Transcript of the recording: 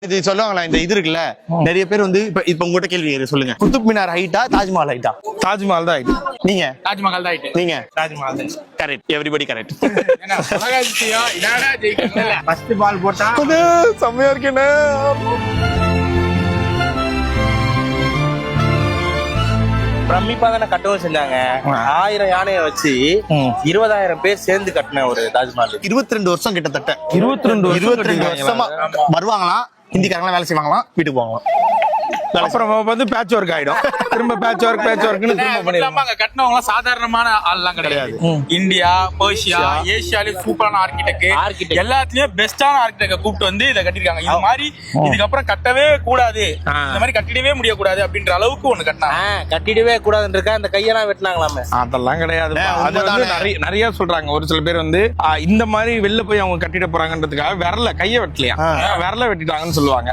இது சொல்லுவாங்களா, இந்த இது இருக்குல்ல, நிறைய பேர் வந்து இப்ப உங்ககிட்ட கேள்வி சொல்லுங்க, குத்துப் மினார் ஹைட்டா தாஜ்மஹால் ஹைட்டா? தாஜ்மஹால் தான் ஹைட். நீங்க? தாஜ்மஹால் தான் ஹைட். நீங்க? தாஜ்மஹால் தான். Correct, everybody correct. First ball போட்டா செம்மையா இருக்கேன்னு. பிரமிப்பா தானே கட்டவும் செஞ்சாங்க. 1000 யானையை வச்சு 20,000 பேர் சேர்ந்து கட்டின ஒரு தாஜ்மஹால். 22 வருஷம் கிட்டத்தட்ட. 22 வருஷமா வருவாங்களாம், ஹிந்திக்காரங்களாம் வேலை செய்வாங்களாம், வீட்டுக்கு போவாங்களாம். அப்புறம் வந்து பேட்ச் ஒர்க் ஆயிடும். திரும்ப பேட்ச் ஒர்க்னு திரும்ப பண்ணிடுவாங்க. அங்க கட்டினவங்க சாதாரணமான ஆள்லாம் கிடையாது. இந்தியா, பர்ஷியா, ஏசியாலே சூப்பரான ஆர்கிடெக்ட், எல்லாத்துலயும் பெஸ்டான ஆர்கிடெக்ட கூப்பிட்டு வந்து இதை கட்டிருக்காங்க. இது மாதிரி இதுக்கப்புறம் கட்டவே கூடாது, இந்த மாதிரி கட்டிடவே முடியக்கூடாது அப்படின்ற அளவுக்கு ஒண்ணு கட்டினாங்க. கட்டிடவே கூடாதுன்றக்கா அந்த கையெல்லாம் வெட்டினாங்களாமே. அதெல்லாம் கிடையாது. அது வந்து நிறைய சொல்றாங்க. ஒரு சில பேர் வந்து இந்த மாதிரி வெளில போய் அவங்க கட்டிட போறாங்கன்றதுக்காக கையை வெட்டலையா, விரல வெட்டிட்டாங்கன்னு சொல்லுவாங்க.